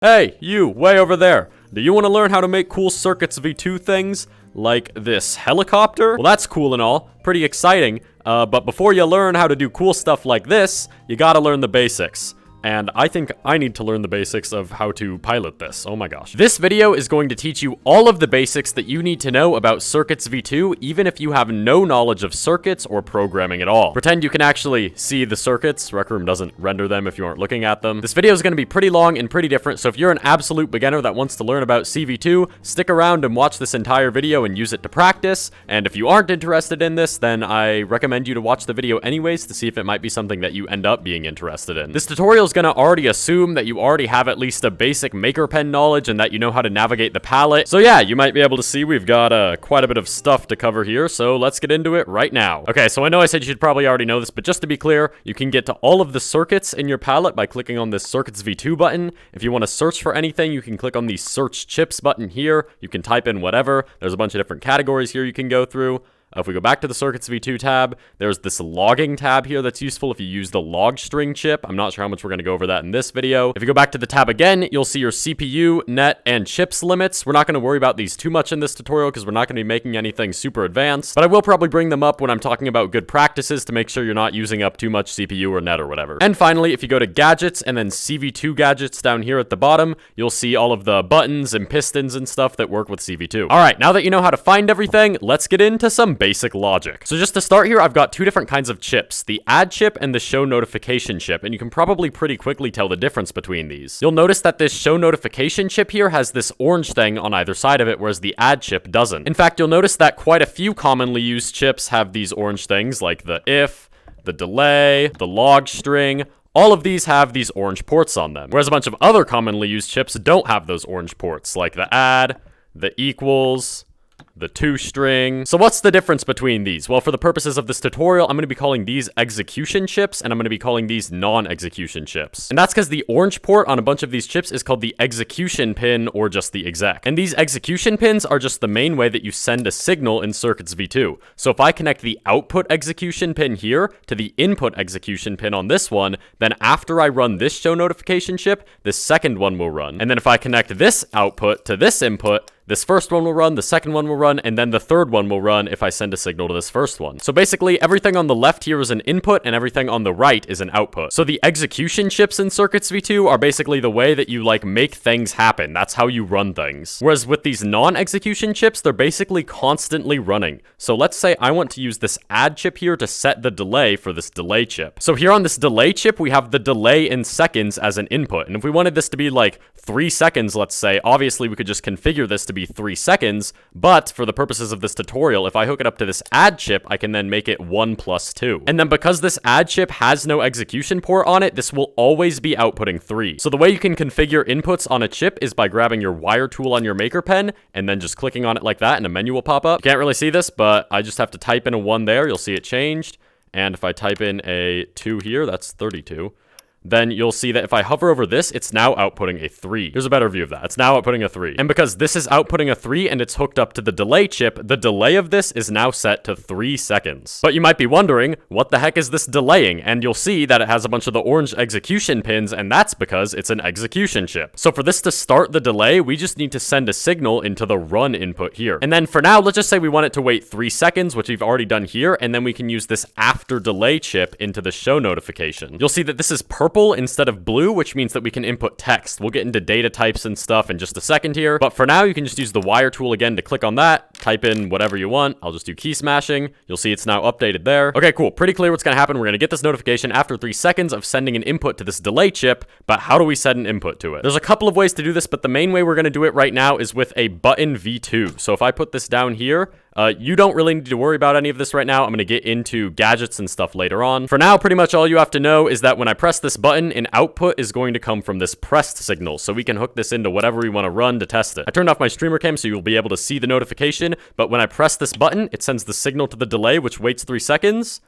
Hey, you, way over there. Do you want to learn how to make cool Circuits V2 things? Like this helicopter? Well, that's cool and all. Pretty exciting. But before you learn how to do cool stuff like this, you gotta learn the basics. And I think I need to learn the basics of how to pilot this. Oh my gosh. This video is going to teach you all of the basics that you need to know about Circuits V2, even if you have no knowledge of circuits or programming at all. Pretend you can actually see the circuits. Rec Room doesn't render them if you aren't looking at them. This video is going to be pretty long and pretty different, so if you're an absolute beginner that wants to learn about CV2, stick around and watch this entire video and use it to practice. And if you aren't interested in this, then I recommend you to watch the video anyways to see if it might be something that you end up being interested in. This tutorial is going to already assume that you already have at least a basic maker pen knowledge and that you know how to navigate the palette. So yeah, you might be able to see we've got quite a bit of stuff to cover here, so let's get into it right now. Okay, so I know I said you should probably already know this, but just to be clear, you can get to all of the circuits in your palette by clicking on this Circuits V2 button. If you want to search for anything, you can click on the Search Chips button here. You can type in whatever. There's a bunch of different categories here you can go through. If we go back to the Circuits V2 tab, there's this logging tab here that's useful if you use the log string chip. I'm not sure how much we're going to go over that in this video. If you go back to the tab again, you'll see your CPU, net, and chips limits. We're not going to worry about these too much in this tutorial because we're not going to be making anything super advanced, but I will probably bring them up when I'm talking about good practices to make sure you're not using up too much CPU or net or whatever. And finally, if you go to gadgets and then CV2 gadgets down here at the bottom, you'll see all of the buttons and pistons and stuff that work with CV2. All right, now that you know how to find everything, let's get into some basic logic. So just to start here, I've got two different kinds of chips, the add chip and the show notification chip, and you can probably pretty quickly tell the difference between these. You'll notice that this show notification chip here has this orange thing on either side of it, whereas the add chip doesn't. In fact, you'll notice that quite a few commonly used chips have these orange things like the if, the delay, the log string. All of these have these orange ports on them, whereas a bunch of other commonly used chips don't have those orange ports, like the add, the equals, the toString. So what's the difference between these? Well, for the purposes of this tutorial, I'm going to be calling these execution chips, and I'm going to be calling these non-execution chips. And that's because the orange port on a bunch of these chips is called the execution pin or just the exec. And these execution pins are just the main way that you send a signal in Circuits V2. So if I connect the output execution pin here to the input execution pin on this one, then after I run this show notification chip, this second one will run. And then if I connect this output to this input, this first one will run, the second one will run, and then the third one will run if I send a signal to this first one. So basically, everything on the left here is an input, and everything on the right is an output. So the execution chips in Circuits V2 are basically the way that you, make things happen. That's how you run things. Whereas with these non-execution chips, they're basically constantly running. So let's say I want to use this add chip here to set the delay for this delay chip. So here on this delay chip, we have the delay in seconds as an input. And if we wanted this to be 3 seconds, let's say, obviously we could just configure this to be 3 seconds, but for the purposes of this tutorial, if I hook it up to this add chip, I can then make it 1 + 2. And then because this add chip has no execution port on it, this will always be outputting 3. So the way you can configure inputs on a chip is by grabbing your wire tool on your maker pen and then just clicking on it like that and a menu will pop up. You can't really see this, but I just have to type in a 1 there. You'll see it changed. And if I type in a 2 here, that's 32. Then you'll see that if I hover over this, it's now outputting a 3. Here's a better view of that. It's now outputting a 3. And because this is outputting a 3 and it's hooked up to the delay chip, the delay of this is now set to 3 seconds. But you might be wondering, what the heck is this delaying? And you'll see that it has a bunch of the orange execution pins, and that's because it's an execution chip. So for this to start the delay, we just need to send a signal into the run input here. And then for now, let's just say we want it to wait 3 seconds, which we've already done here, and then we can use this after delay chip into the show notification. You'll see that this is purple instead of blue, which means that we can input text. We'll get into data types and stuff in just a second here, but for now you can just use the wire tool again to click on that, type in whatever you want. I'll just do key smashing. You'll see it's now updated there. Okay, cool. Pretty clear what's going to happen. We're going to get this notification after 3 seconds of sending an input to this delay chip, but how do we set an input to it? There's a couple of ways to do this, but the main way we're going to do it right now is with a button V2. So if I put this down here, you don't really need to worry about any of this right now. I'm going to get into gadgets and stuff later on. For now, pretty much all you have to know is that when I press this button, an output is going to come from this pressed signal, so we can hook this into whatever we want to run to test it. I turned off my streamer cam so you'll be able to see the notification, but when I press this button, it sends the signal to the delay, which waits 3 seconds.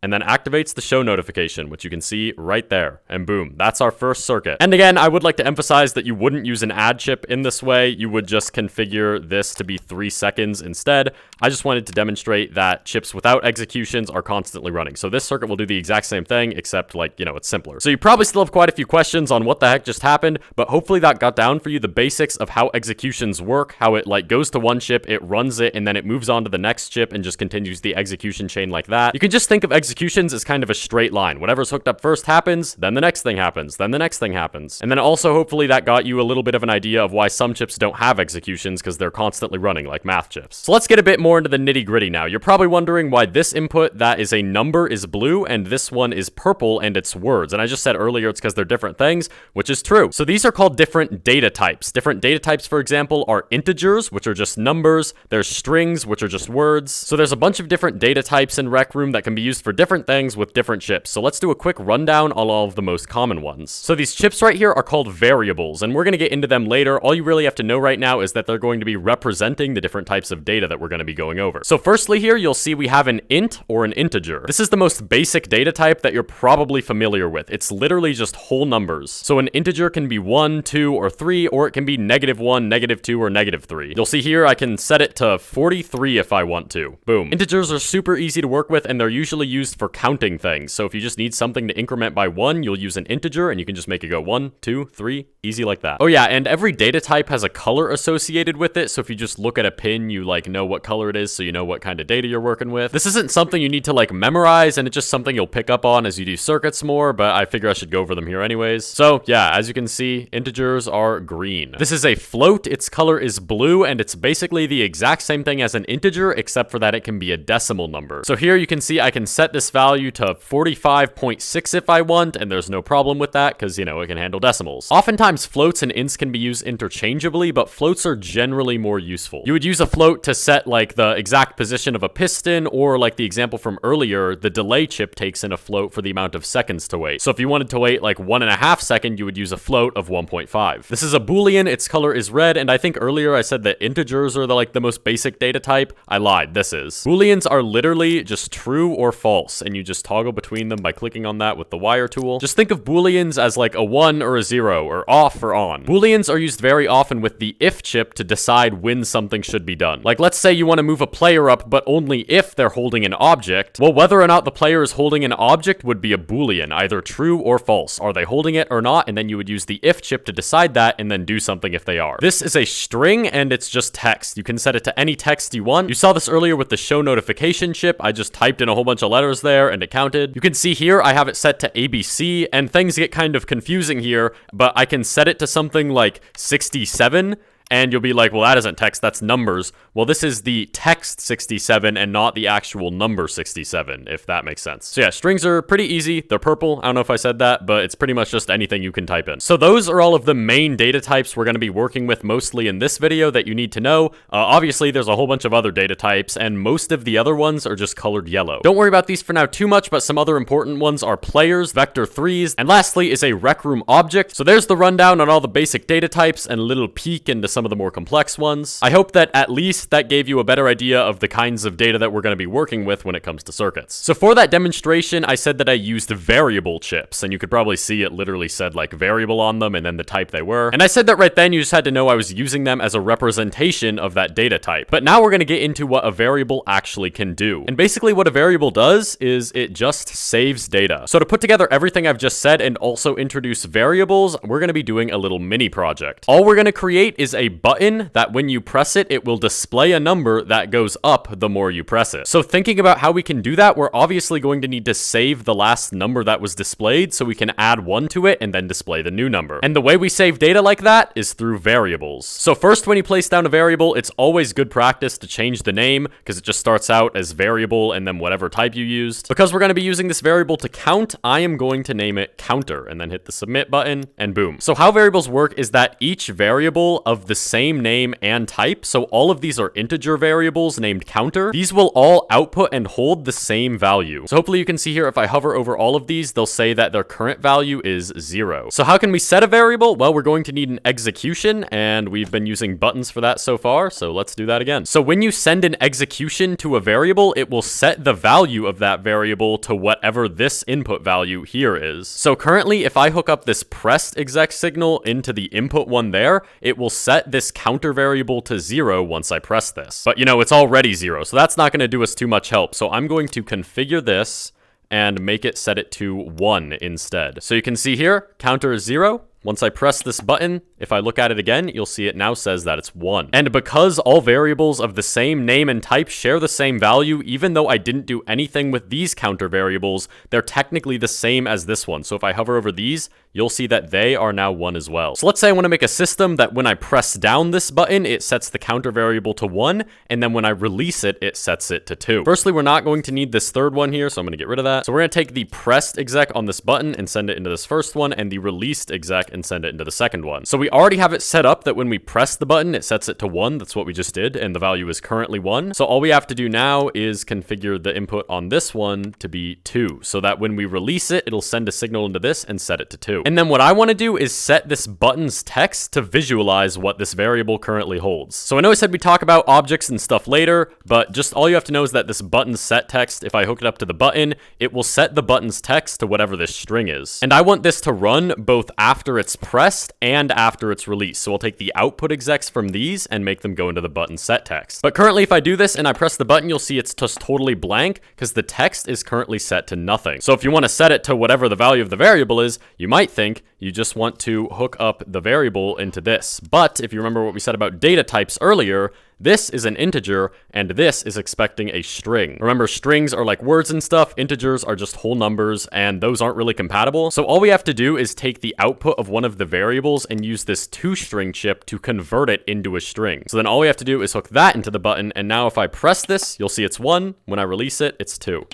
and then activates the show notification, which you can see right there. And boom, that's our first circuit. And again, I would like to emphasize that you wouldn't use an add chip in this way. You would just configure this to be 3 seconds instead. I just wanted to demonstrate that chips without executions are constantly running. So this circuit will do the exact same thing, except like, you know, it's simpler. So you probably still have quite a few questions on what the heck just happened, but hopefully that got down for you the basics of how executions work, how it like goes to one chip, it runs it, and then it moves on to the next chip and just continues the execution chain like that. You can just think of executions as kind of a straight line. Whatever's hooked up first happens, then the next thing happens, then the next thing happens. And then also hopefully that got you a little bit of an idea of why some chips don't have executions, because they're constantly running like math chips. So let's get a bit more into the nitty gritty now. You're probably wondering why this input that is a number is blue and this one is purple and it's words. And I just said earlier it's because they're different things, which is true. So these are called different data types. Different data types, for example, are integers, which are just numbers. There's strings, which are just words. So there's a bunch of different data types in Rec Room that can be used for different things with different chips. So let's do a quick rundown on all of the most common ones. So these chips right here are called variables, and we're going to get into them later. All you really have to know right now is that they're going to be representing the different types of data that we're going to be going over. So firstly here, you'll see we have an int or an integer. This is the most basic data type that you're probably familiar with. It's literally just whole numbers. So an integer can be 1, 2, or 3, or it can be -1, -2, or -3. You'll see here I can set it to 43 if I want to. Boom. Integers are super easy to work with, and they're usually used for counting things. So if you just need something to increment by 1, you'll use an integer, and you can just make it go 1, 2, 3, easy like that. Oh yeah, and every data type has a color associated with it, so if you just look at a pin, you like know what color it is, so you know what kind of data you're working with. This isn't something you need to like memorize, and it's just something you'll pick up on as you do circuits more, but I figure I should go over them here anyways. So yeah, as you can see, integers are green. This is a float, its color is blue, and it's basically the exact same thing as an integer, except for that it can be a decimal number. So here you can see I can set this value to 45.6 if I want, and there's no problem with that, because, you know, it can handle decimals. Oftentimes, floats and ints can be used interchangeably, but floats are generally more useful. You would use a float to set, like, the exact position of a piston, or, like the example from earlier, the delay chip takes in a float for the amount of seconds to wait. So if you wanted to wait, like, 1.5 seconds, you would use a float of 1.5. This is a Boolean, its color is red, and I think earlier I said that integers are the most basic data type. I lied, this is. Booleans are literally just true or false, and you just toggle between them by clicking on that with the wire tool. Just think of Booleans as like a 1 or a 0, or off or on. Booleans are used very often with the if chip to decide when something should be done. Like, let's say you want to move a player up, but only if they're holding an object. Well, whether or not the player is holding an object would be a Boolean, either true or false. Are they holding it or not? And then you would use the if chip to decide that, and then do something if they are. This is a string, and it's just text. You can set it to any text you want. You saw this earlier with the show notification chip. I just typed in a whole bunch of letters there, and it counted. You can see here I have it set to ABC, and things get kind of confusing here, but I can set it to something like 67, and you'll be like, well, that isn't text, that's numbers. Well, this is the text 67 and not the actual number 67, if that makes sense. So yeah, strings are pretty easy. They're purple. I don't know if I said that, but it's pretty much just anything you can type in. So those are all of the main data types we're going to be working with mostly in this video that you need to know. Obviously, there's a whole bunch of other data types, and most of the other ones are just colored yellow. Don't worry about these for now too much, but some other important ones are players, vector 3s, and lastly is a Rec Room object. So there's the rundown on all the basic data types and a little peek into some of the more complex ones. I hope that at least that gave you a better idea of the kinds of data that we're going to be working with when it comes to circuits. So for that demonstration, I said that I used variable chips, and you could probably see it literally said like variable on them and then the type they were. And I said that right then, you just had to know I was using them as a representation of that data type. But now we're going to get into what a variable actually can do. And basically what a variable does is it just saves data. So to put together everything I've just said and also introduce variables, we're going to be doing a little mini project. All we're going to create is a button that when you press it, it will display a number that goes up the more you press it. So thinking about how we can do that, we're obviously going to need to save the last number that was displayed so we can add 1 to it and then display the new number. And the way we save data like that is through variables. So first, when you place down a variable, it's always good practice to change the name because it just starts out as variable and then whatever type you used. Because we're going to be using this variable to count, I am going to name it counter and then hit the submit button and boom. So how variables work is that each variable of the same name and type, so all of these are are integer variables named counter, these will all output and hold the same value. So hopefully you can see here, if I hover over all of these, they'll say that their current value is 0. So how can we set a variable? Well, we're going to need an execution, and we've been using buttons for that so far, so let's do that again. So when you send an execution to a variable, it will set the value of that variable to whatever this input value here is. So currently, if I hook up this pressed exec signal into the input one there, it will set this counter variable to 0 once I press this. But you know, it's already 0, so that's not going to do us too much help. So I'm going to configure this and make it set it to 1 instead. So you can see here, counter is 0. Once I press this button, if I look at it again, you'll see it now says that it's 1. And because all variables of the same name and type share the same value, even though I didn't do anything with these counter variables, they're technically the same as this one. So if I hover over these, you'll see that they are now 1 as well. So let's say I want to make a system that when I press down this button, it sets the counter variable to 1, and then when I release it, it sets it to 2. Firstly, we're not going to need this third one here, so I'm going to get rid of that. So we're going to take the pressed exec on this button and send it into this first one, and the released exec and send it into the second one. So we already have it set up that when we press the button, it sets it to 1. That's what we just did, and the value is currently 1. So all we have to do now is configure the input on this one to be 2, so that when we release it, it'll send a signal into this and set it to 2. And then what I want to do is set this button's text to visualize what this variable currently holds. So I know I said we talk about objects and stuff later, but just all you have to know is that this button set text, if I hook it up to the button, it will set the button's text to whatever this string is. And I want this to run both after it's pressed and after it's released. So I'll take the output execs from these and make them go into the button set text. But currently, if I do this and I press the button, you'll see it's just totally blank because the text is currently set to nothing. So if you want to set it to whatever the value of the variable is, you might think you just want to hook up the variable into this. But if you remember what we said about data types earlier, this is an integer, and this is expecting a string. Remember, strings are like words and stuff, integers are just whole numbers, and those aren't really compatible. So all we have to do is take the output of one of the variables and use this toString chip to convert it into a string. So then all we have to do is hook that into the button, and now if I press this, you'll see it's 1. When I release it, it's 2.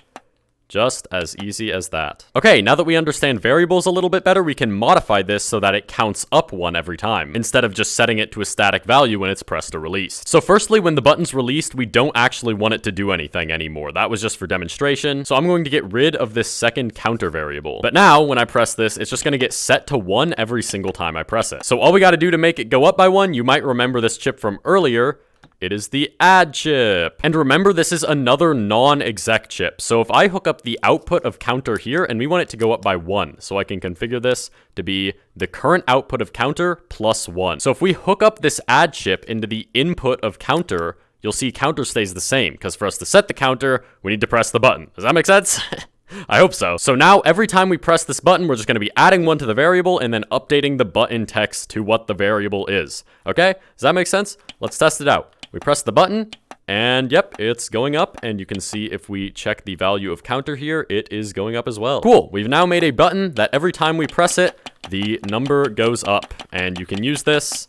Just as easy as that. Okay, now that we understand variables a little bit better, we can modify this so that it counts up 1 every time, instead of just setting it to a static value when it's pressed or released. So firstly, when the button's released, we don't actually want it to do anything anymore. That was just for demonstration. So I'm going to get rid of this second counter variable. But now, when I press this, it's just going to get set to 1 every single time I press it. So all we got to do to make it go up by 1, you might remember this chip from earlier. It is the add chip. And remember, this is another non-exec chip. So if I hook up the output of counter here, and we want it to go up by 1, so I can configure this to be the current output of counter plus 1. So if we hook up this add chip into the input of counter, you'll see counter stays the same, because for us to set the counter, we need to press the button. Does that make sense? I hope so. So now every time we press this button, we're just going to be adding 1 to the variable and then updating the button text to what the variable is. Okay? Does that make sense? Let's test it out. We press the button, and yep, it's going up, and you can see if we check the value of counter here, it is going up as well. Cool, we've now made a button that every time we press it, the number goes up, and you can use this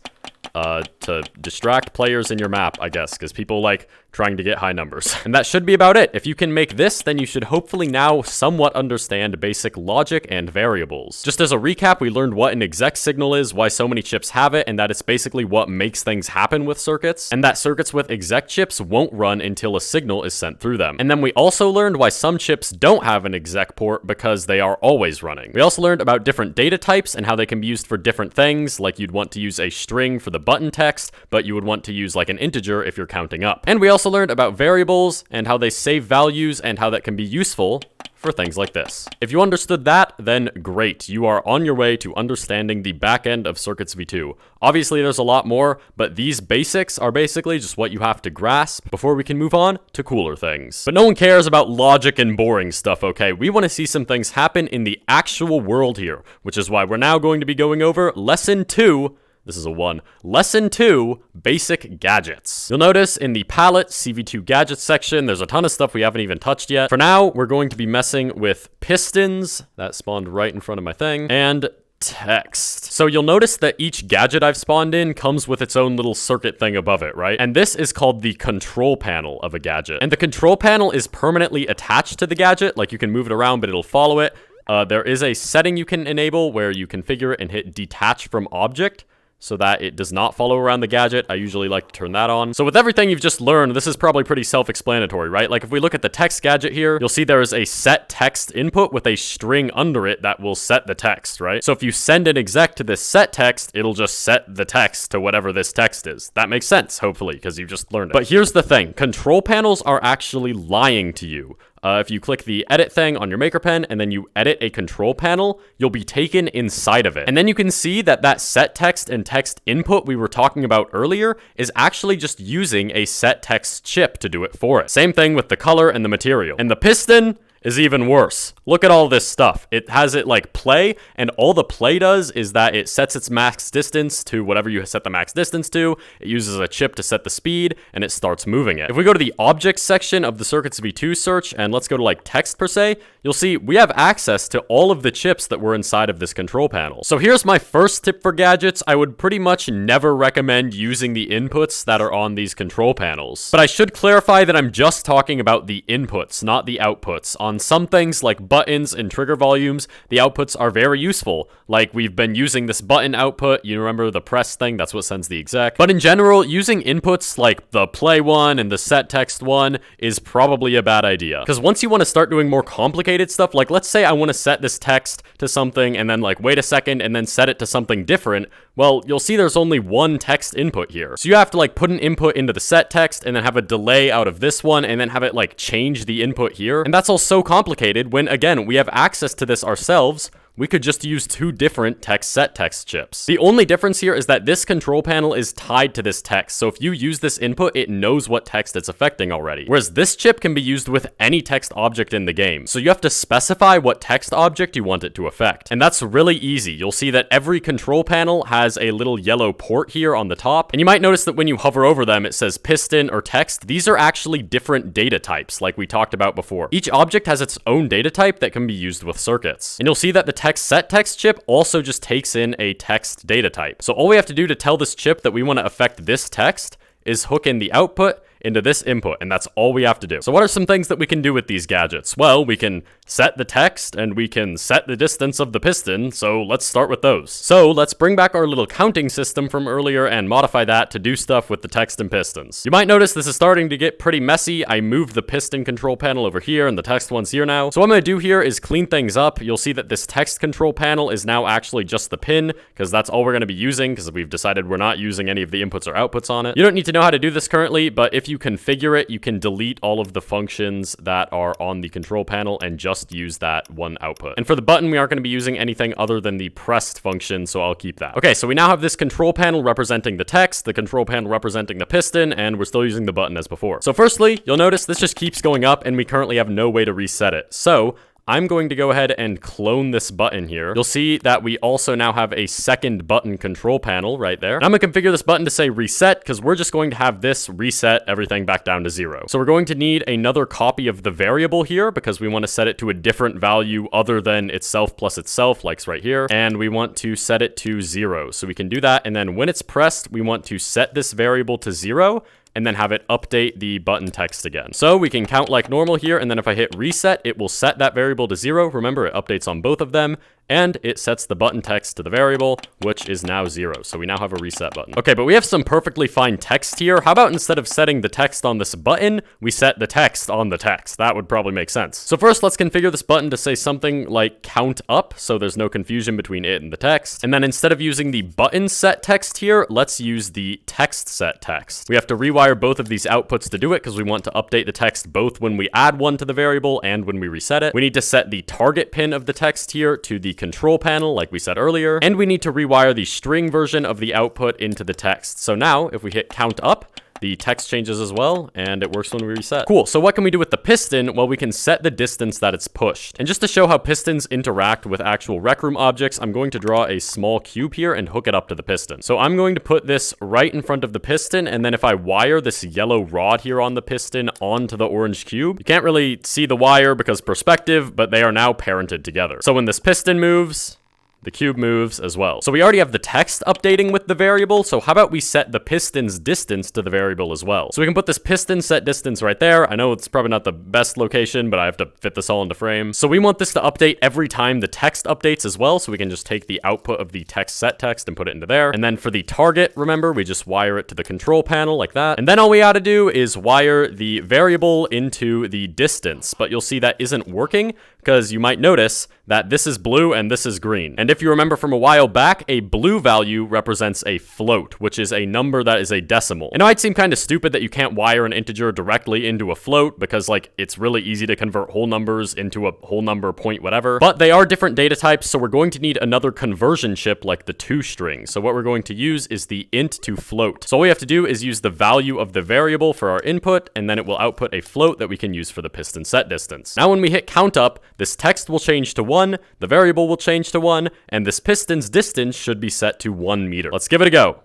to distract players in your map, I guess, because people like trying to get high numbers. And that should be about it. If you can make this, then you should hopefully now somewhat understand basic logic and variables. Just as a recap, we learned what an exec signal is, why so many chips have it, and that it's basically what makes things happen with circuits, and that circuits with exec chips won't run until a signal is sent through them. And then we also learned why some chips don't have an exec port because they are always running. We also learned about different data types and how they can be used for different things, like you'd want to use a string for the button text, but you would want to use like an integer if you're counting up. And we also learned about variables and how they save values and how that can be useful for things like this. If you understood that, then great. You are on your way to understanding the back end of Circuits V2. Obviously, there's a lot more, but these basics are basically just what you have to grasp before we can move on to cooler things. But no one cares about logic and boring stuff, okay? We want to see some things happen in the actual world here, which is why we're now going to be going over Lesson 2. This is a 1. Lesson 2, Basic Gadgets. You'll notice in the Palette CV2 Gadgets section, there's a ton of stuff we haven't even touched yet. For now, we're going to be messing with pistons. That spawned right in front of my thing. And text. So you'll notice that each gadget I've spawned in comes with its own little circuit thing above it, right? And this is called the control panel of a gadget. And the control panel is permanently attached to the gadget. Like you can move it around, but it'll follow it. There is a setting you can enable where you configure it and hit detach from object. so that it does not follow around the gadget. I usually like to turn that on. So with everything you've just learned, this is probably pretty self-explanatory, right? Like if we look at the text gadget here, you'll see there is a set text input with a string under it that will set the text, right? So if you send an exec to this set text, it'll just set the text to whatever this text is. That makes sense, hopefully, because you've just learned it. But here's the thing. Control panels are actually lying to you. If you click the edit thing on your maker pen and then you edit a control panel, you'll be taken inside of it. And then you can see that that set text and text input we were talking about earlier is actually just using a set text chip to do it for it. Same thing with the color and the material. And the piston is even worse. Look at all this stuff. It has it like play, and all the play does is that it sets its max distance to whatever you set the max distance to. It uses a chip to set the speed, and it starts moving it. If we go to the objects section of the Circuits V2 search, and let's go to like text per se, you'll see we have access to all of the chips that were inside of this control panel. So here's my first tip for gadgets. I would pretty much never recommend using the inputs that are on these control panels. But I should clarify that I'm just talking about the inputs, not the outputs. On some things like buttons and trigger volumes, the outputs are very useful. Like we've been using this button output, you remember the press thing, that's what sends the exec. But in general, using inputs like the play one and the set text one is probably a bad idea. Because once you want to start doing more complicated stuff, like let's say I want to set this text to something and then like wait a second and then set it to something different, well, you'll see there's only one text input here. So you have to like put an input into the set text and then have a delay out of this one and then have it like change the input here. And that's all so complicated when, again, we have access to this ourselves. We could just use two different set text chips. The only difference here is that this control panel is tied to this text. So if you use this input, it knows what text it's affecting already. Whereas this chip can be used with any text object in the game. So you have to specify what text object you want it to affect. And that's really easy. You'll see that every control panel has a little yellow port here on the top. And you might notice that when you hover over them, it says piston or text. These are actually different data types, like we talked about before. Each object has its own data type that can be used with circuits. And you'll see that the set text chip also just takes in a text data type. So all we have to do to tell this chip that we want to affect this text is hook in the output into this input, and that's all we have to do. So what are some things that we can do with these gadgets? Well, we can set the text and we can set the distance of the piston, so let's start with those. So let's bring back our little counting system from earlier and modify that to do stuff with the text and pistons. You might notice this is starting to get pretty messy. I moved the piston control panel over here and the text one's here now. So what I'm going to do here is clean things up. You'll see that this text control panel is now actually just the pin, because that's all we're going to be using, because we've decided we're not using any of the inputs or outputs on it. You don't need to know how to do this currently, but if you configure it, you can delete all of the functions that are on the control panel and just use that one output. And for the button, we aren't going to be using anything other than the pressed function, so I'll keep that. Okay, so we now have this control panel representing the text, the control panel representing the piston, and we're still using the button as before. So firstly, you'll notice this just keeps going up and we currently have no way to reset it. So I'm going to go ahead and clone this button here. You'll see that we also now have a second button control panel right there. And I'm going to configure this button to say reset, because we're just going to have this reset everything back down to 0. So we're going to need another copy of the variable here, because we want to set it to a different value other than itself plus itself, like right here. And we want to set it to 0. So we can do that. And then when it's pressed, we want to set this variable to 0. And then have it update the button text again. So we can count like normal here, and then if I hit reset, it will set that variable to 0. Remember, it updates on both of them, and it sets the button text to the variable, which is now 0. So we now have a reset button. Okay, but we have some perfectly fine text here. How about instead of setting the text on this button, we set the text on the text? That would probably make sense. So first, let's configure this button to say something like count up, so there's no confusion between it and the text. And then instead of using the button set text here, let's use the text set text. We have to rewire both of these outputs to do it, because we want to update the text both when we add one to the variable and when we reset it. We need to set the target pin of the text here to the control panel, like we said earlier, and we need to rewire the string version of the output into the text. So now, if we hit count up, the text changes as well, and it works when we reset. Cool, so what can we do with the piston? Well, we can set the distance that it's pushed. And just to show how pistons interact with actual Rec Room objects, I'm going to draw a small cube here and hook it up to the piston. So I'm going to put this right in front of the piston, and then if I wire this yellow rod here on the piston onto the orange cube, you can't really see the wire because perspective, but they are now parented together. So when this piston moves, the cube moves as well. So we already have the text updating with the variable, so how about we set the piston's distance to the variable as well? So we can put this piston set distance right there. I know it's probably not the best location, but I have to fit this all into frame. So we want this to update every time the text updates as well, so we can just take the output of the text set text and put it into there. And then for the target, remember, we just wire it to the control panel like that. And then all we gotta do is wire the variable into the distance, but you'll see that isn't working because you might notice that this is blue and this is green. And if you remember from a while back, a blue value represents a float, which is a number that is a decimal. And it might seem kind of stupid that you can't wire an integer directly into a float because, like, it's really easy to convert whole numbers into a whole number point whatever. But they are different data types, so we're going to need another conversion chip like the toString. So what we're going to use is the int to float. So all we have to do is use the value of the variable for our input, and then it will output a float that we can use for the piston set distance. Now when we hit count up, this text will change to 1, the variable will change to 1, and this piston's distance should be set to 1 meter. Let's give it a go.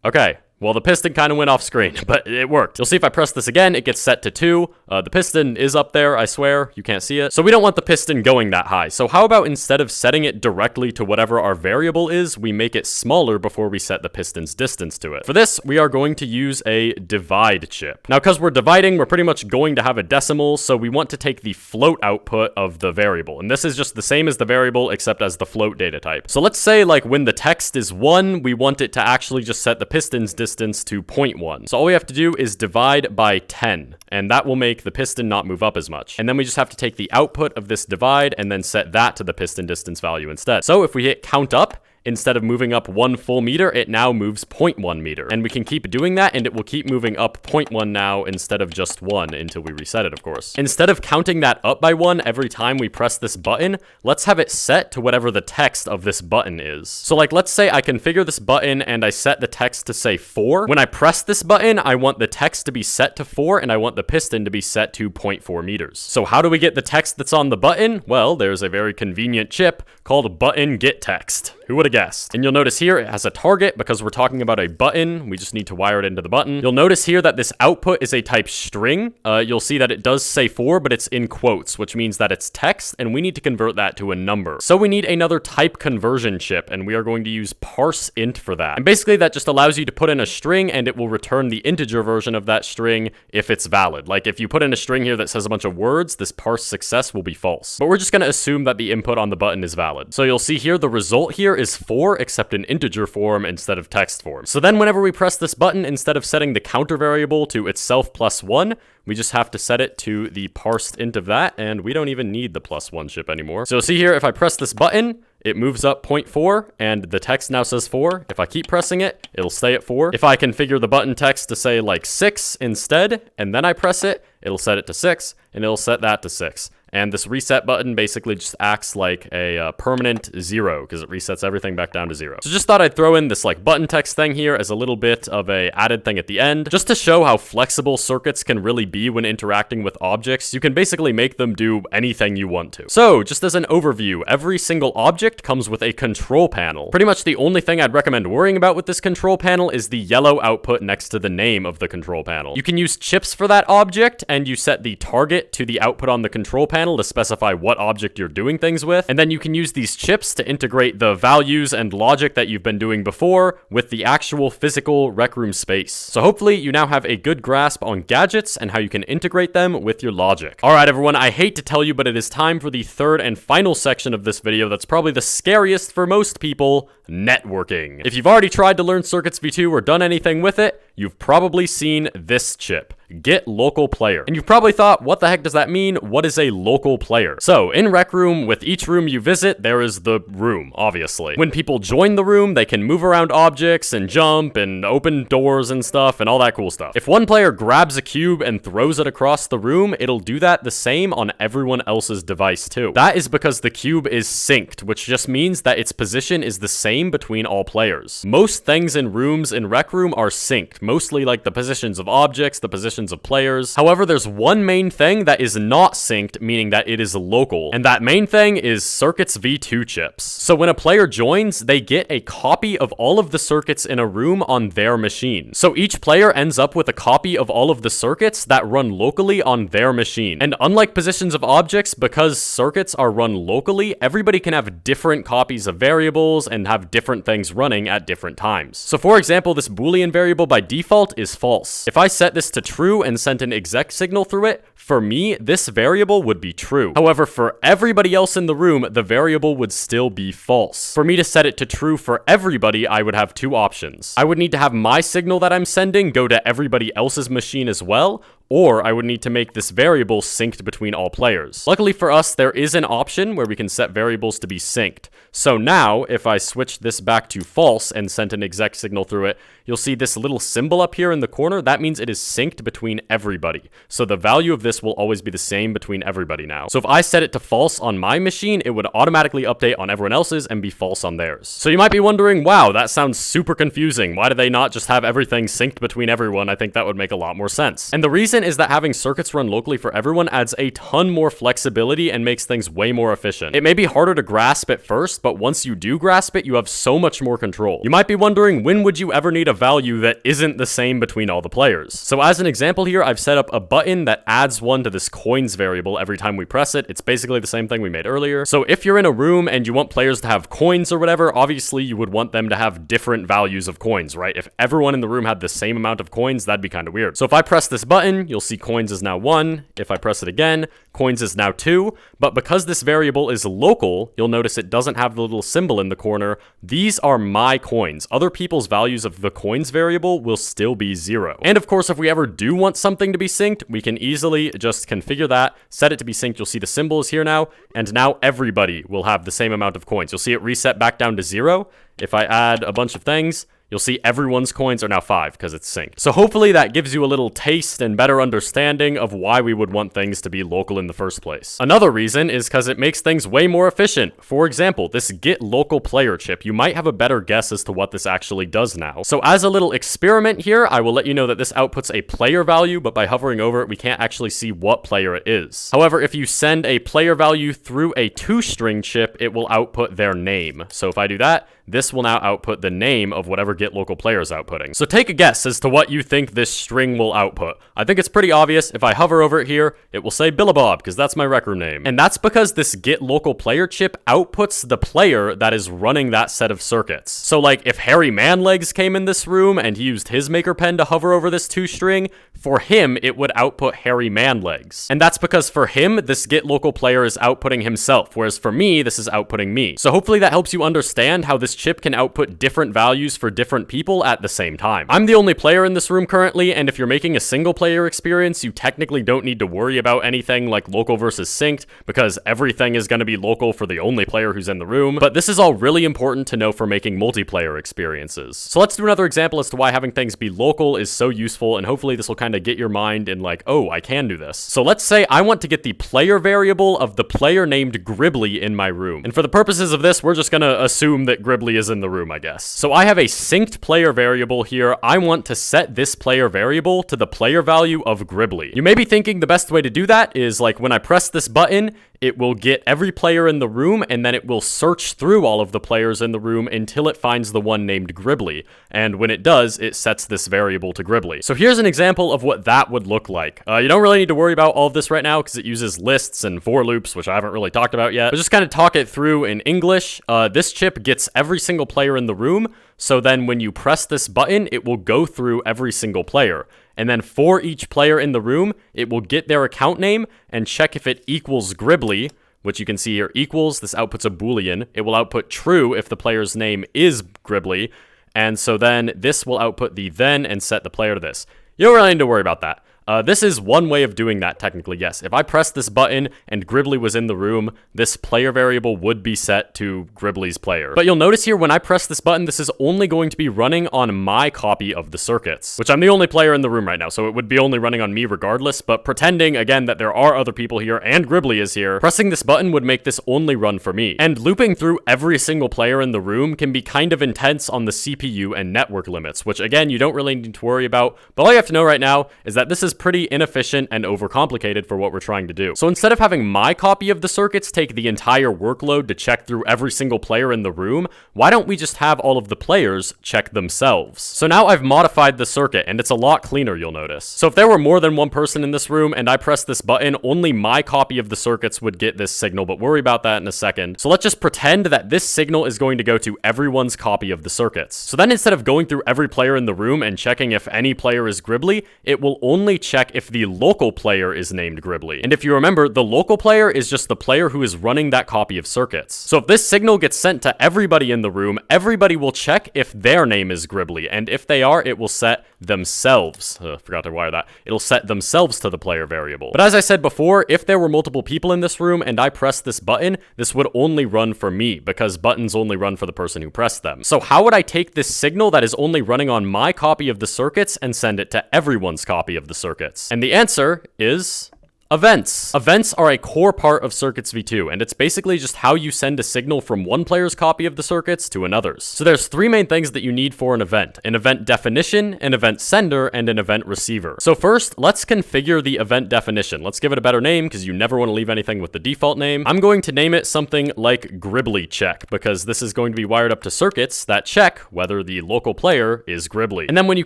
Okay. Well, the piston kind of went off screen, but it worked. You'll see if I press this again, it gets set to 2. The piston is up there, I swear. You can't see it. So we don't want the piston going that high. So how about instead of setting it directly to whatever our variable is, we make it smaller before we set the piston's distance to it. For this, we are going to use a divide chip. Now, because we're dividing, we're pretty much going to have a decimal, so we want to take the float output of the variable. And this is just the same as the variable, except as the float data type. So let's say, like, when the text is 1, we want it to actually just set the piston's distance to 0.1. So all we have to do is divide by 10, and that will make the piston not move up as much. And then we just have to take the output of this divide and then set that to the piston distance value instead. So if we hit count up, instead of moving up 1 full meter, it now moves 0.1 meter. And we can keep doing that, and it will keep moving up 0.1 now instead of just 1 until we reset it, of course. Instead of counting that up by 1 every time we press this button, let's have it set to whatever the text of this button is. So, like, let's say I configure this button and I set the text to say 4. When I press this button, I want the text to be set to 4, and I want the piston to be set to 0.4 meters. So how do we get the text that's on the button? Well, there's a very convenient chip called button get text. Who would have guessed? And you'll notice here it has a target because we're talking about a button. We just need to wire it into the button. You'll notice here that this output is a type string. You'll see that it does say 4, but it's in quotes, which means that it's text, and we need to convert that to a number. So we need another type conversion chip, and we are going to use parse int for that. And basically that just allows you to put in a string, and it will return the integer version of that string if it's valid. Like if you put in a string here that says a bunch of words, this parse success will be false. But we're just going to assume that the input on the button is valid. So you'll see here the result here is 4, except in integer form instead of text form. So then whenever we press this button, instead of setting the counter variable to itself plus 1, we just have to set it to the parsed int of that, and we don't even need the +1 chip anymore. So see here, if I press this button, it moves up 0.4, and the text now says 4. If I keep pressing it, it'll stay at 4. If I configure the button text to say like 6 instead, and then I press it, it'll set it to 6, and it'll set that to 6. And this reset button basically just acts like a permanent 0 because it resets everything back down to 0. So just thought I'd throw in this like button text thing here as a little bit of a added thing at the end, just to show how flexible circuits can really be when interacting with objects. You can basically make them do anything you want to. So just as an overview, every single object comes with a control panel. Pretty much the only thing I'd recommend worrying about with this control panel is the yellow output next to the name of the control panel. You can use chips for that object, and you set the target to the output on the control panel to specify what object you're doing things with, and then you can use these chips to integrate the values and logic that you've been doing before with the actual physical Rec Room space. So hopefully you now have a good grasp on gadgets and how you can integrate them with your logic. Alright everyone, I hate to tell you, but it is time for the third and final section of this video that's probably the scariest for most people: networking. If you've already tried to learn Circuits V2 or done anything with it, you've probably seen this chip, Get Local Player. And you've probably thought, what the heck does that mean? What is a local player? So in Rec Room, with each room you visit, there is the room, obviously. When people join the room, they can move around objects and jump and open doors and stuff and all that cool stuff. If one player grabs a cube and throws it across the room, it'll do that the same on everyone else's device too. That is because the cube is synced, which just means that its position is the same between all players. Most things in rooms in Rec Room are synced, mostly like the positions of objects, the positions positions of players. However, there's one main thing that is not synced, meaning that it is local, and that main thing is circuits v2 chips. So when a player joins, they get a copy of all of the circuits in a room on their machine. So each player ends up with a copy of all of the circuits that run locally on their machine. And unlike positions of objects, because circuits are run locally, everybody can have different copies of variables and have different things running at different times. So for example, this Boolean variable by default is false. If I set this to true and sent an exec signal through it, for me, this variable would be true. However, for everybody else in the room, the variable would still be false. For me to set it to true for everybody, I would have two options. I would need to have my signal that I'm sending go to everybody else's machine as well, or I would need to make this variable synced between all players. Luckily for us, there is an option where we can set variables to be synced. So now, if I switch this back to false and sent an exec signal through it, you'll see this little symbol up here in the corner. That means it is synced between everybody. So the value of this will always be the same between everybody now. So if I set it to false on my machine, it would automatically update on everyone else's and be false on theirs. So you might be wondering, wow, that sounds super confusing. Why do they not just have everything synced between everyone? I think that would make a lot more sense. And the reason is that having circuits run locally for everyone adds a ton more flexibility and makes things way more efficient. It may be harder to grasp at first, but once you do grasp it, you have so much more control. You might be wondering, when would you ever need a value that isn't the same between all the players? So as an example here, I've set up a button that adds one to this coins variable every time we press it. It's basically the same thing we made earlier. So if you're in a room and you want players to have coins or whatever, obviously you would want them to have different values of coins, right? If everyone in the room had the same amount of coins, that'd be kind of weird. So if I press this button, you'll see coins is now 1. If I press it again, coins is now 2. But because this variable is local, you'll notice it doesn't have the little symbol in the corner. These are my coins. Other people's values of the coins variable will still be 0. And of course, if we ever do want something to be synced, we can easily just configure that, set it to be synced. You'll see the symbol is here now, and now everybody will have the same amount of coins. You'll see it reset back down to 0. If I add a bunch of things, you'll see everyone's coins are now 5 because it's synced. So hopefully that gives you a little taste and better understanding of why we would want things to be local in the first place. Another reason is because it makes things way more efficient. For example, this get local player chip, you might have a better guess as to what this actually does now. So as a little experiment here, I will let you know that this outputs a player value, but by hovering over it, we can't actually see what player it is. However, if you send a player value through a 2-string chip, it will output their name. So if I do that, this will now output the name of whatever get local player is outputting. So take a guess as to what you think this string will output. I think it's pretty obvious. If I hover over it here, it will say BillehBawb because that's my rec room name. And that's because this get local player chip outputs the player that is running that set of circuits. So like if Harry Manlegs came in this room and he used his maker pen to hover over this 2-string, for him, it would output Harry Manlegs. And that's because for him, this get local player is outputting himself, whereas for me, this is outputting me. So hopefully that helps you understand how this chip can output different values for different people at the same time. I'm the only player in this room currently, and if you're making a single player experience, you technically don't need to worry about anything like local versus synced, because everything is going to be local for the only player who's in the room. But this is all really important to know for making multiplayer experiences. So let's do another example as to why having things be local is so useful, and hopefully this will kind of get your mind in like, oh, I can do this. So let's say I want to get the player variable of the player named Gribbly in my room. And for the purposes of this, we're just going to assume that Gribbly is in the room, I guess. So I have a synced player variable here. I want to set this player variable to the player value of Gribbly. You may be thinking the best way to do that is like when I press this button, it will get every player in the room, and then it will search through all of the players in the room until it finds the one named Gribbly. And when it does, it sets this variable to Gribbly. So here's an example of what that would look like. You don't really need to worry about all of this right now because it uses lists and for loops, which I haven't really talked about yet. But just kind of talk it through in English. This chip gets every single player in the room. So then when you press this button, it will go through every single player. And then for each player in the room, it will get their account name and check if it equals Gribbly, which you can see here equals. This outputs a Boolean. It will output true if the player's name is Gribbly. And so then this will output the then and set the player to this. You don't really need to worry about that. This is one way of doing that technically, yes. If I pressed this button and Gribbly was in the room, this player variable would be set to Gribbly's player. But you'll notice here when I press this button, this is only going to be running on my copy of the circuits, which I'm the only player in the room right now, so it would be only running on me regardless. But pretending, again, that there are other people here and Gribbly is here, pressing this button would make this only run for me. And looping through every single player in the room can be kind of intense on the CPU and network limits, which again, you don't really need to worry about. But all you have to know right now is that this is is pretty inefficient and overcomplicated for what we're trying to do. So instead of having my copy of the circuits take the entire workload to check through every single player in the room, why don't we just have all of the players check themselves? So now I've modified the circuit, and it's a lot cleaner, you'll notice. So if there were more than one person in this room and I press this button, only my copy of the circuits would get this signal, but worry about that in a second. So let's just pretend that this signal is going to go to everyone's copy of the circuits. So then instead of going through every player in the room and checking if any player is Gribbly, it will only check if the local player is named Gribbly. And if you remember, the local player is just the player who is running that copy of circuits. So if this signal gets sent to everybody in the room, everybody will check if their name is Gribbly, and if they are, it will set themselves. Forgot to wire that. It'll set themselves to the player variable. But as I said before, if there were multiple people in this room and I pressed this button, this would only run for me, because buttons only run for the person who pressed them. So how would I take this signal that is only running on my copy of the circuits and send it to everyone's copy of the circuits? And the answer is events. Events are a core part of Circuits v2, and it's basically just how you send a signal from one player's copy of the circuits to another's. So there's three main things that you need for an event definition, an event sender, and an event receiver. So first, let's configure the event definition. Let's give it a better name, because you never want to leave anything with the default name. I'm going to name it something like Gribbly check, because this is going to be wired up to circuits that check whether the local player is Gribbly. And then when you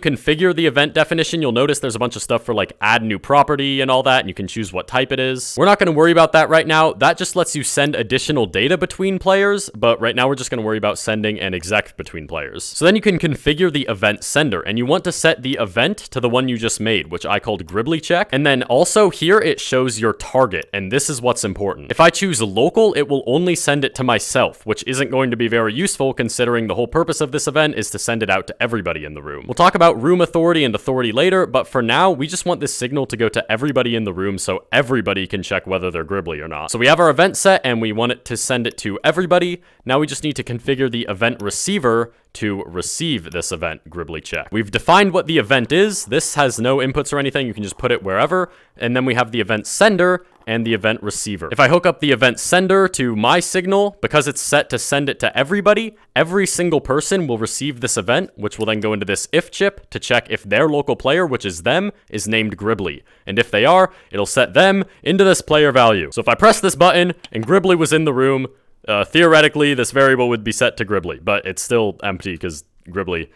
configure the event definition, you'll notice there's a bunch of stuff for like add new property and all that, and you can choose what type it is. We're not going to worry about that right now. That just lets you send additional data between players, but right now we're just going to worry about sending an exec between players. So then you can configure the event sender, and you want to set the event to the one you just made, which I called Gribbly check. And then also here it shows your target, and this is what's important. If I choose local, it will only send it to myself, which isn't going to be very useful considering the whole purpose of this event is to send it out to everybody in the room. We'll talk about room authority and authority later, but for now, we just want this signal to go to everybody in the room so everybody can check whether they're Gribbly or not. So we have our event set and we want it to send it to everybody. Now we just need to configure the event receiver to receive this event Gribbly check. We've defined what the event is. This has no inputs or anything. You can just put it wherever. And then we have the event sender and the event receiver. If I hook up the event sender to my signal, because it's set to send it to everybody, every single person will receive this event, which will then go into this if chip to check if their local player, which is them, is named Gribbly. And if they are, it'll set them into this player value. So if I press this button and Gribbly was in the room, theoretically, this variable would be set to Gribbly, but it's still empty because Gribbly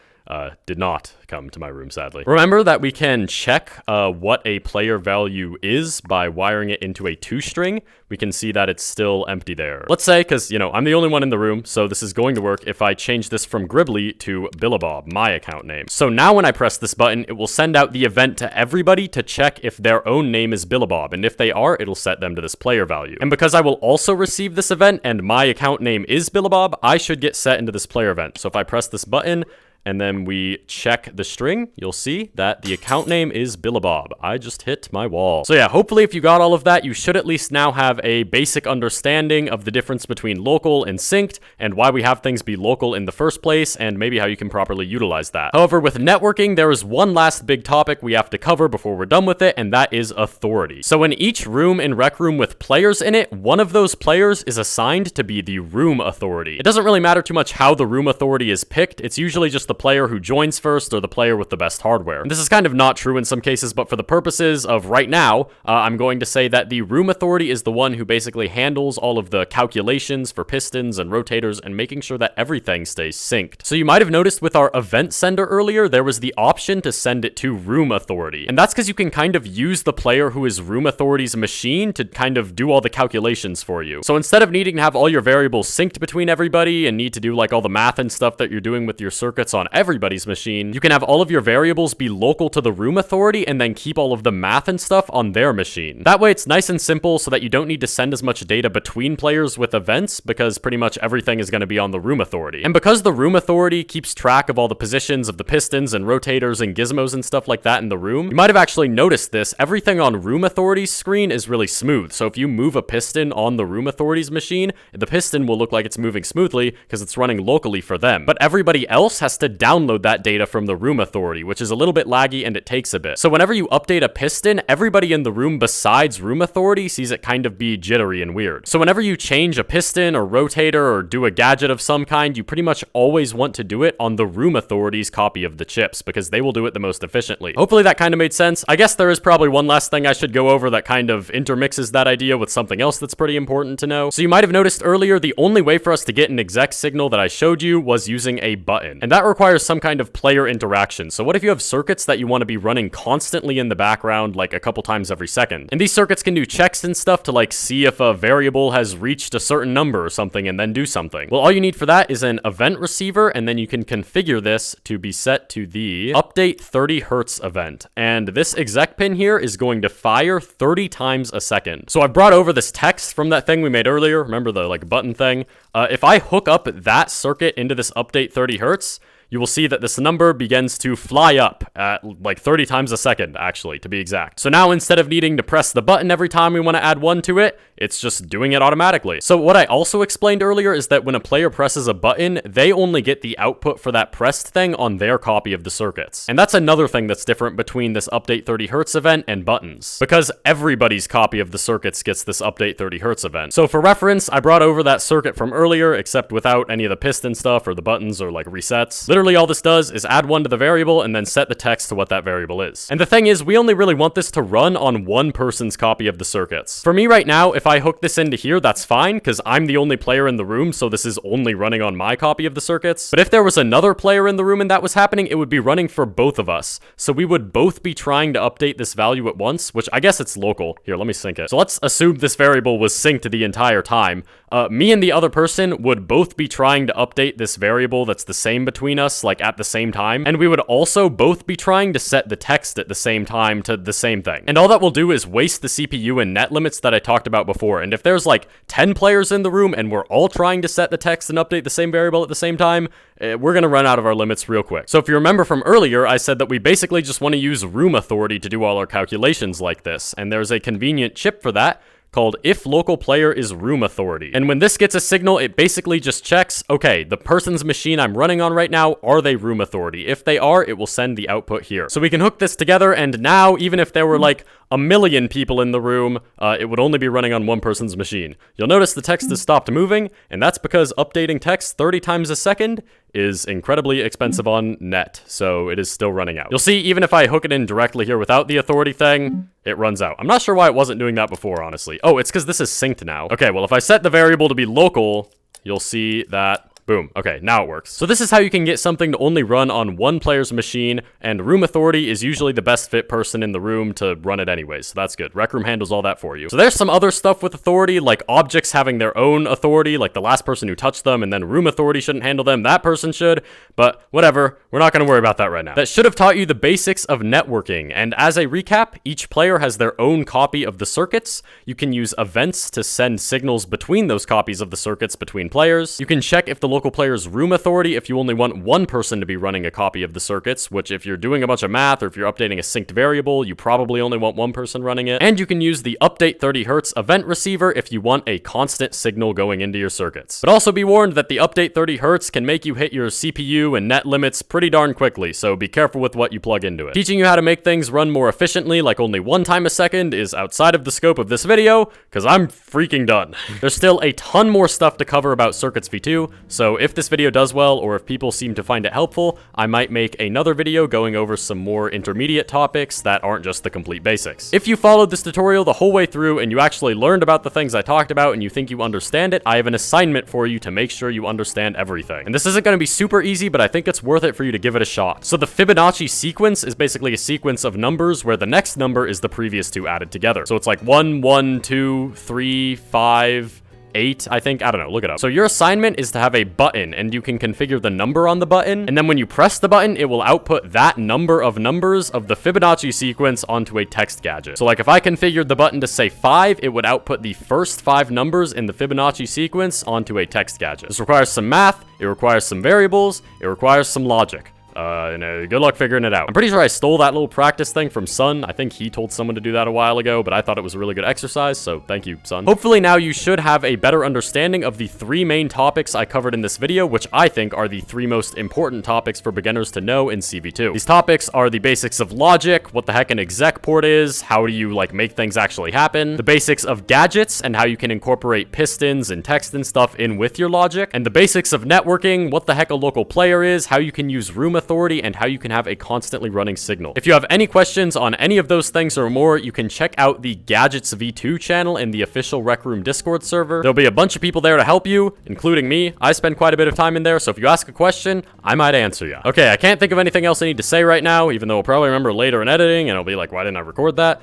did not come to my room, sadly. Remember that we can check what a player value is by wiring it into a toString. We can see that it's still empty there. Let's say, because, you know, I'm the only one in the room, so this is going to work if I change this from Gribbly to BillehBawb, my account name. So now when I press this button, it will send out the event to everybody to check if their own name is BillehBawb, and if they are, it'll set them to this player value. And because I will also receive this event and my account name is BillehBawb, I should get set into this player event. So if I press this button, and then we check the string, you'll see that the account name is BillehBawb. I just hit my wall. So yeah, hopefully if you got all of that, you should at least now have a basic understanding of the difference between local and synced, and why we have things be local in the first place, and maybe how you can properly utilize that. However, with networking, there is one last big topic we have to cover before we're done with it, and that is authority. So in each room in Rec Room with players in it, one of those players is assigned to be the room authority. It doesn't really matter too much how the room authority is picked. It's usually just the player who joins first or the player with the best hardware. And this is kind of not true in some cases, but for the purposes of right now, I'm going to say that the room authority is the one who basically handles all of the calculations for pistons and rotators and making sure that everything stays synced. So you might have noticed with our event sender earlier, there was the option to send it to room authority. And that's because you can kind of use the player who is room authority's machine to kind of do all the calculations for you. So instead of needing to have all your variables synced between everybody and need to do like all the math and stuff that you're doing with your circuits on everybody's machine, you can have all of your variables be local to the room authority and then keep all of the math and stuff on their machine. That way it's nice and simple so that you don't need to send as much data between players with events, because pretty much everything is going to be on the room authority. And because the room authority keeps track of all the positions of the pistons and rotators and gizmos and stuff like that in the room, you might have actually noticed this, everything on room authority's screen is really smooth. So if you move a piston on the room authority's machine, the piston will look like it's moving smoothly because it's running locally for them. But everybody else has to download that data from the room authority, which is a little bit laggy and it takes a bit. So whenever you update a piston, everybody in the room besides room authority sees it kind of be jittery and weird. So whenever you change a piston or rotator or do a gadget of some kind, you pretty much always want to do it on the room authority's copy of the chips because they will do it the most efficiently. Hopefully that kind of made sense. I guess there is probably one last thing I should go over that kind of intermixes that idea with something else that's pretty important to know. So you might have noticed earlier, the only way for us to get an exec signal that I showed you was using a button, and that requires some kind of player interaction. So what if you have circuits that you want to be running constantly in the background, like a couple times every second? And these circuits can do checks and stuff to like see if a variable has reached a certain number or something and then do something. Well, all you need for that is an event receiver, and then you can configure this to be set to the update 30 hertz event. And this exec pin here is going to fire 30 times a second. So I brought over this text from that thing we made earlier. Remember the like button thing? If I hook up that circuit into this update 30 hertz, you will see that this number begins to fly up at like 30 times a second, actually, to be exact. So now instead of needing to press the button every time we want to add 1 to it, it's just doing it automatically. So what I also explained earlier is that when a player presses a button, they only get the output for that pressed thing on their copy of the circuits. And that's another thing that's different between this update 30 hertz event and buttons, because everybody's copy of the circuits gets this update 30 hertz event. So for reference, I brought over that circuit from earlier, except without any of the piston stuff or the buttons or like resets. Literally all this does is add 1 to the variable and then set the text to what that variable is. And the thing is, we only really want this to run on one person's copy of the circuits. For me right now, if I hook this into here, that's fine, because I'm the only player in the room, so this is only running on my copy of the circuits. But if there was another player in the room and that was happening, it would be running for both of us. So we would both be trying to update this value at once, which I guess it's local. Here, let me sync it. So let's assume this variable was synced the entire time. Me and the other person would both be trying to update this variable that's the same between us, like at the same time, and we would also both be trying to set the text at the same time to the same thing. And all that will do is waste the CPU and net limits that I talked about before. And if there's like 10 players in the room and we're all trying to set the text and update the same variable at the same time, we're gonna run out of our limits real quick. So if you remember from earlier, I said that we basically just want to use room authority to do all our calculations like this, and there's a convenient chip for that called if local player is room authority. And when this gets a signal, it basically just checks, okay, the person's machine I'm running on right now, are they room authority? If they are, it will send the output here. So we can hook this together, and now, even if there were like a million people in the room, it would only be running on one person's machine. You'll notice the text has stopped moving, and that's because updating text 30 times a second is incredibly expensive on net, so it is still running out. You'll see, even if I hook it in directly here without the authority thing, it runs out. I'm not sure why it wasn't doing that before, honestly. Oh, it's because this is synced now. Okay, well, if I set the variable to be local, you'll see that boom. Okay, now it works. So this is how you can get something to only run on one player's machine, and room authority is usually the best fit person in the room to run it anyways, so that's good. Rec room handles all that for you. So there's some other stuff with authority, like objects having their own authority, like the last person who touched them, and then room authority shouldn't handle them, that person should, but whatever, we're not going to worry about that right now. That should have taught you the basics of networking, and as a recap, each player has their own copy of the circuits. You can use events to send signals between those copies of the circuits between players. You can check if the local player's room authority if you only want one person to be running a copy of the circuits, which if you're doing a bunch of math or if you're updating a synced variable, you probably only want one person running it. And you can use the update 30 hertz event receiver if you want a constant signal going into your circuits. But also be warned that the update 30 hertz can make you hit your CPU and net limits pretty darn quickly, so be careful with what you plug into it. Teaching you how to make things run more efficiently, like only 1 time a second, is outside of the scope of this video, because I'm freaking done. There's still a ton more stuff to cover about Circuits v2, so if this video does well, or if people seem to find it helpful, I might make another video going over some more intermediate topics that aren't just the complete basics. If you followed this tutorial the whole way through and you actually learned about the things I talked about and you think you understand it, I have an assignment for you to make sure you understand everything. And this isn't going to be super easy, but I think it's worth it for you to give it a shot. So the Fibonacci sequence is basically a sequence of numbers where the next number is the previous two added together. So it's like 1, 1, 2, 3, 5, 8, I think. I don't know, look it up. So your assignment is to have a button, and you can configure the number on the button, and then when you press the button, it will output that number of numbers of the Fibonacci sequence onto a text gadget. So like if I configured the button to say 5, it would output the first 5 numbers in the Fibonacci sequence onto a text gadget. This requires some math, it requires some variables, it requires some logic. Good luck figuring it out. I'm pretty sure I stole that little practice thing from Sun. I think he told someone to do that a while ago, but I thought it was a really good exercise, so thank you, Sun. Hopefully now you should have a better understanding of the 3 main topics I covered in this video, which I think are the 3 most important topics for beginners to know in CV2. These topics are the basics of logic, what the heck an exec port is, how do you like make things actually happen, the basics of gadgets and how you can incorporate pistons and text and stuff in with your logic, and the basics of networking, what the heck a local player is, how you can use room authority, and how you can have a constantly running signal. If you have any questions on any of those things or more, you can check out the Gadgets V2 channel in the official Rec Room Discord server. There'll be a bunch of people there to help you, including me. I spend quite a bit of time in there, so if you ask a question, I might answer you. Okay, I can't think of anything else I need to say right now, even though I'll probably remember later in editing, and I'll be like, why didn't I record that?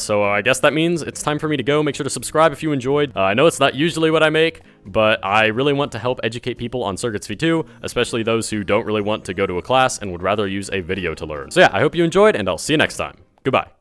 So I guess that means it's time for me to go. Make sure to subscribe if you enjoyed. I know it's not usually what I make, but I really want to help educate people on Circuits V2, especially those who don't really want to go to a class and would rather use a video to learn. So yeah, I hope you enjoyed, and I'll see you next time. Goodbye.